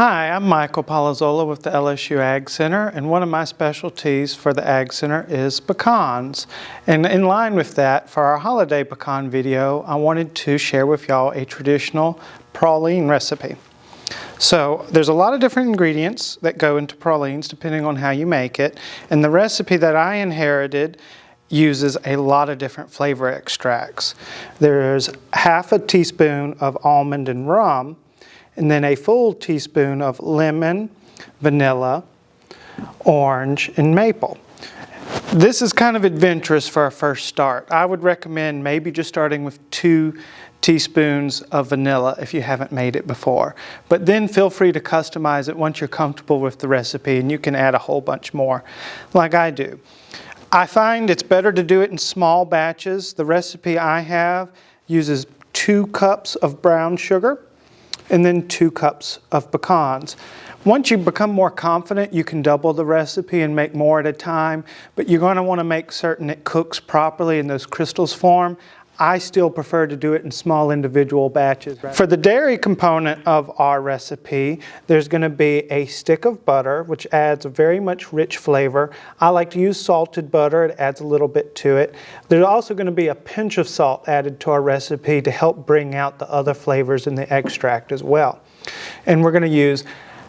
Hi, I'm Michael Polozola with the LSU AgCenter, and one of my specialties for the AgCenter is pecans. And in line with that, for our holiday pecan video, I wanted to share with y'all a traditional praline recipe. So there's a lot of different ingredients that go into pralines depending on how you make it, and the recipe that I inherited uses a lot of different flavor extracts. There's half a teaspoon of almond and rum, and then a full teaspoon of lemon, vanilla, orange, and maple. This is kind of adventurous for a first start. I would recommend maybe just starting with 2 teaspoons of vanilla if you haven't made it before. But then feel free to customize it once you're comfortable with the recipe, and you can add a whole bunch more like I do. I find it's better to do it in small batches. The recipe I have uses 2 cups of brown sugar and then 2 cups of pecans. Once you become more confident, you can double the recipe and make more at a time, but you're going to want to make certain it cooks properly and those crystals form. I still prefer to do it in small individual batches. For the dairy component of our recipe, there's going to be a stick of butter, which adds a very much rich flavor. I like to use salted butter. It adds a little bit to it. There's also going to be a pinch of salt added to our recipe to help bring out the other flavors in the extract as well. And we're going to use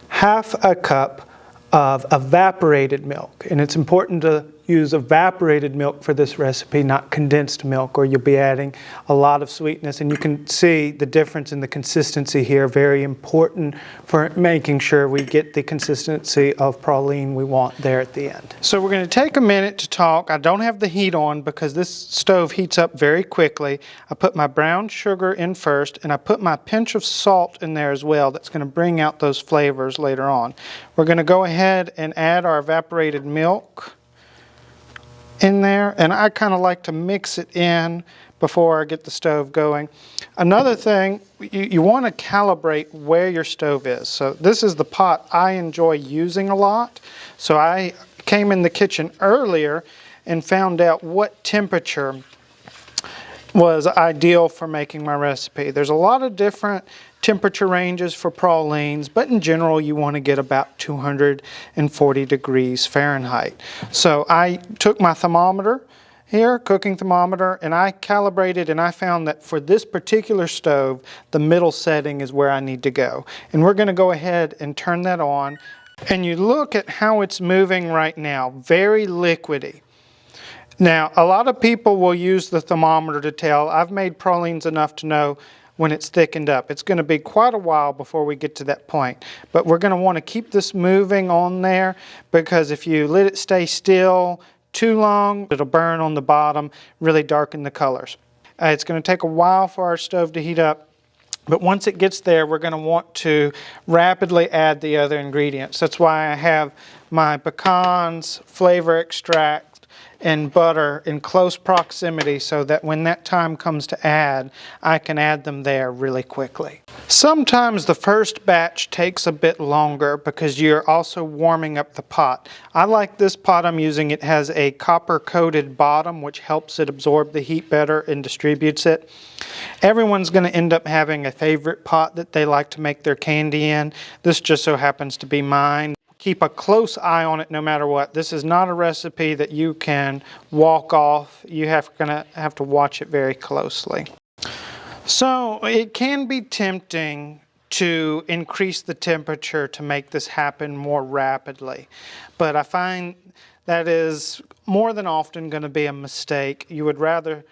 half a cup of evaporated milk. And it's important to use evaporated milk for this recipe, not condensed milk, or you'll be adding a lot of sweetness. And you can see the difference in the consistency here, very important for making sure we get the consistency of praline we want there at the end. So we're going to take a minute to talk. I don't have the heat on because this stove heats up very quickly. I put my brown sugar in first, and I put my pinch of salt in there as well. That's going to bring out those flavors later on. We're going to go ahead and add our evaporated milk in there, and I kind of like to mix it in before I get the stove going. Another thing, you want to calibrate where your stove is. So this is the pot I enjoy using a lot. So I came in the kitchen earlier and found out what temperature was ideal for making my recipe. There's a lot of different temperature ranges for pralines, but in general you want to get about 240 degrees Fahrenheit. So I took my thermometer here, cooking thermometer, and I calibrated, and I found that for this particular stove, the middle setting is where I need to go. And we're going to go ahead and turn that on, and you look at how it's moving right now, very liquidy. Now, a lot of people will use the thermometer to tell. I've made pralines enough to know when it's thickened up. It's going to be quite a while before we get to that point. But we're going to want to keep this moving on there, because if you let it stay still too long, it'll burn on the bottom, really darken the colors. It's going to take a while for our stove to heat up. But once it gets there, we're going to want to rapidly add the other ingredients. That's why I have my pecans, flavor extract, and butter in close proximity, so that when that time comes to add, I can add them there really quickly. Sometimes the first batch takes a bit longer because you're also warming up the pot. I like this pot I'm using. It has a copper coated bottom, which helps it absorb the heat better and distributes it. Everyone's going to end up having a favorite pot that they like to make their candy in. This just so happens to be mine. Keep a close eye on it no matter what. This is not a recipe that you can walk off. You're gonna have to watch it very closely. So it can be tempting to increase the temperature to make this happen more rapidly, but I find that is more than often going to be a mistake. You would rather,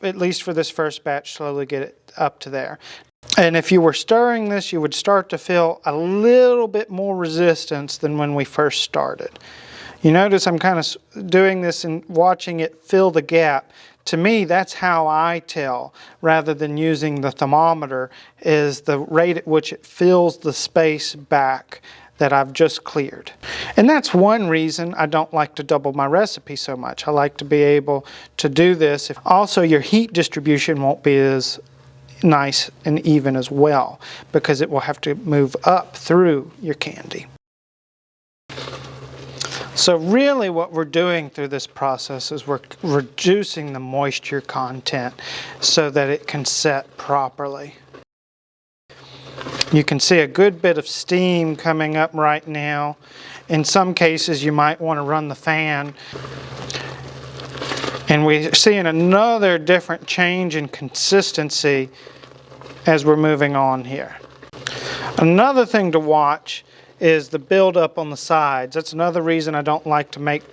at least for this first batch, slowly get it up to there. And if you were stirring this, you would start to feel a little bit more resistance than when we first started. You notice I'm kind of doing this and watching it fill the gap. To me, that's how I tell, rather than using the thermometer, is the rate at which it fills the space back that I've just cleared. And that's one reason I don't like to double my recipe so much. I like to be able to do this. Also, your heat distribution won't be as nice and even as well, because it will have to move up through your candy. So really what we're doing through this process is we're reducing the moisture content so that it can set properly. You can see a good bit of steam coming up right now. In some cases, you might want to run the fan. And we're seeing another different change in consistency as we're moving on here. Another thing to watch is the buildup on the sides. That's another reason I don't like to make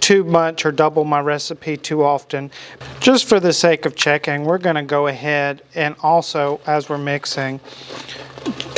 too much or double my recipe too often. Just for the sake of checking, we're going to go ahead and also, as we're mixing,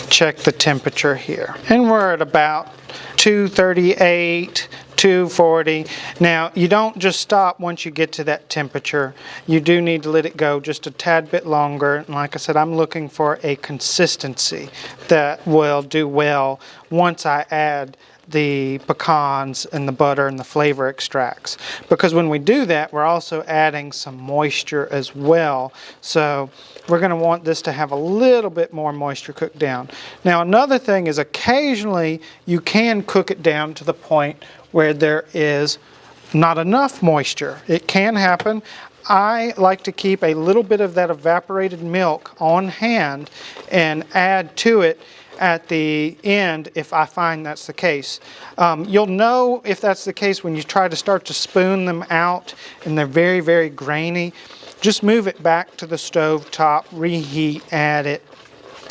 check the temperature here. And we're at about 238, 240. Now, you don't just stop once you get to that temperature. You do need to let it go just a tad bit longer. And like I said, I'm looking for a consistency that will do well once I add the pecans and the butter and the flavor extracts. Because when we do that, we're also adding some moisture as well. So we're going to want this to have a little bit more moisture cooked down. Now, another thing is occasionally you can cook it down to the point where there is not enough moisture. It can happen. I like to keep a little bit of that evaporated milk on hand and add to it at the end if I find that's the case. You'll know if that's the case when you try to start to spoon them out and they're very, very grainy. Just move it back to the stove top, reheat, add it,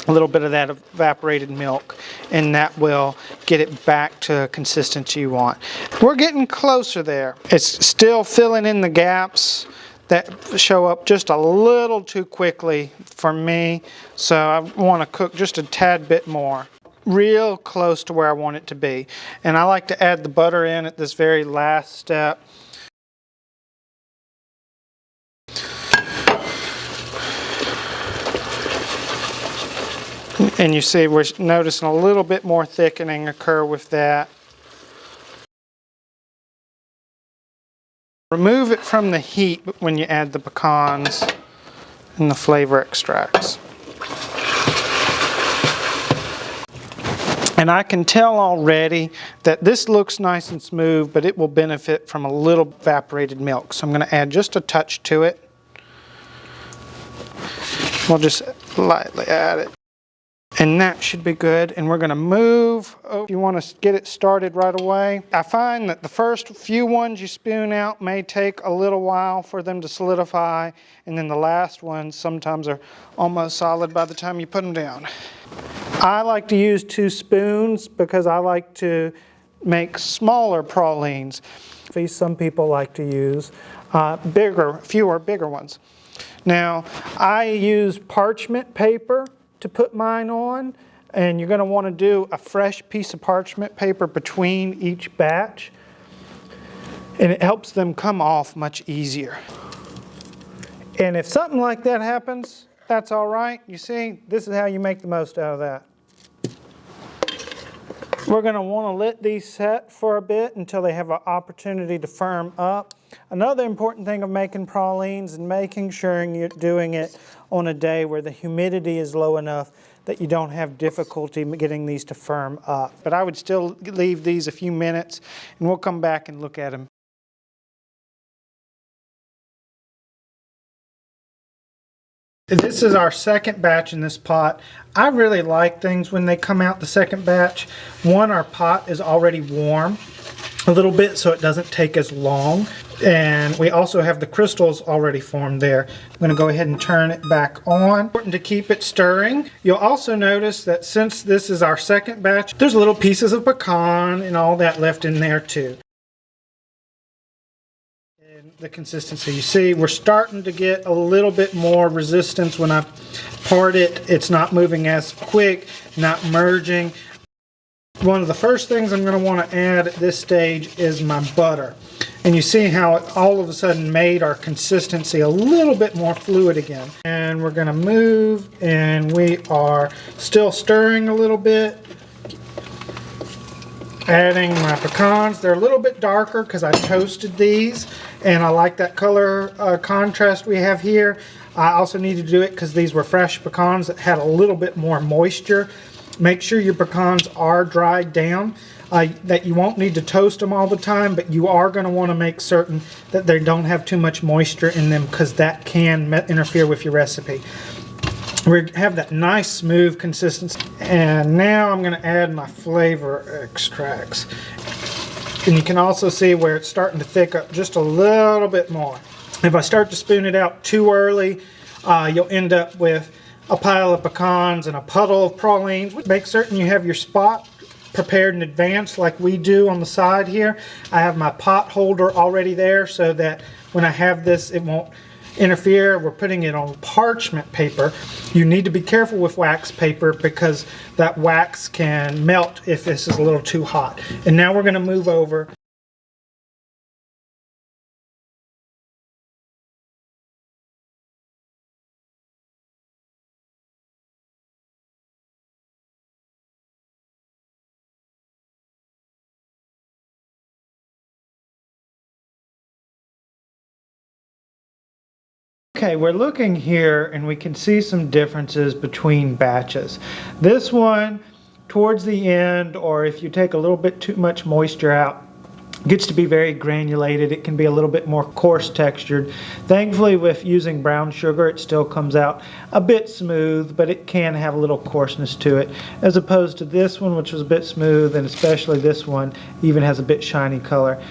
a little bit of that evaporated milk, and that will get it back to a consistency you want. We're getting closer there. It's still filling in the gaps that show up just a little too quickly for me, so I want to cook just a tad bit more. Real close to where I want it to be. And I like to add the butter in at this very last step. And you see we're noticing a little bit more thickening occur with that. Remove it from the heat when you add the pecans and the flavor extracts. And I can tell already that this looks nice and smooth, but it will benefit from a little evaporated milk. So I'm going to add just a touch to it. We'll just lightly add it. And that should be good. And we're going to move. If you want to get it started right away. I find that the first few ones you spoon out may take a little while for them to solidify. And then the last ones sometimes are almost solid by the time you put them down. I like to use 2 spoons because I like to make smaller pralines. Some people like to use fewer bigger ones. Now, I use parchment paper to put mine on, and you're going to want to do a fresh piece of parchment paper between each batch, and it helps them come off much easier. And if something like that happens, that's all right. You see, this is how you make the most out of that. We're going to want to let these set for a bit until they have an opportunity to firm up. Another important thing of making pralines and making sure you're doing it on a day where the humidity is low enough that you don't have difficulty getting these to firm up. But I would still leave these a few minutes and we'll come back and look at them. This is our second batch in this pot. I really like things when they come out the second batch. One, our pot is already warm a little bit so it doesn't take as long. And we also have the crystals already formed there. I'm going to go ahead and turn it back on. Important to keep it stirring. You'll also notice that since this is our second batch, there's little pieces of pecan and all that left in there too. And the consistency, you see, we're starting to get a little bit more resistance when I part it. It's not moving as quick, not merging. One of the first things I'm going to want to add at this stage is my butter. And you see how it all of a sudden made our consistency a little bit more fluid again. And we're going to move, and we are still stirring a little bit. Adding my pecans. They're a little bit darker because I toasted these, and I like that color contrast we have here. I also need to do it because these were fresh pecans that had a little bit more moisture. Make sure your pecans are dried down. That you won't need to toast them all the time, but you are going to want to make certain that they don't have too much moisture in them because that can interfere with your recipe. We have that nice smooth consistency. And now I'm going to add my flavor extracts. And you can also see where it's starting to thick up just a little bit more. If I start to spoon it out too early, you'll end up with a pile of pecans and a puddle of pralines. Make certain you have your spot prepared in advance like we do on the side here. I have my pot holder already there so that when I have this, it won't interfere. We're putting it on parchment paper. You need to be careful with wax paper because that wax can melt if this is a little too hot. And now we're going to move over. Okay, we're looking here and we can see some differences between batches. This one, towards the end, or if you take a little bit too much moisture out, gets to be very granulated. It can be a little bit more coarse textured. Thankfully, with using brown sugar, it still comes out a bit smooth, but it can have a little coarseness to it, as opposed to this one, which was a bit smooth, and especially this one even has a bit shiny color.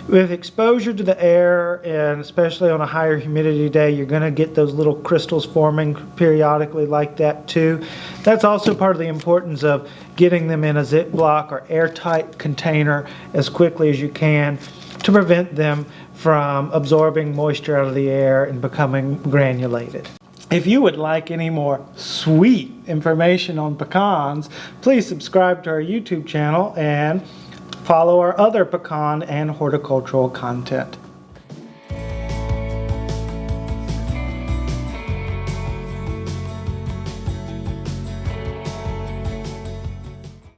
With exposure to the air, and especially on a higher humidity day, you're going to get those little crystals forming periodically like that too. That's also part of the importance of getting them in a Ziploc or airtight container as quickly as you can to prevent them from absorbing moisture out of the air and becoming granulated. If you would like any more sweet information on pecans, please subscribe to our YouTube channel and follow our other pecan and horticultural content.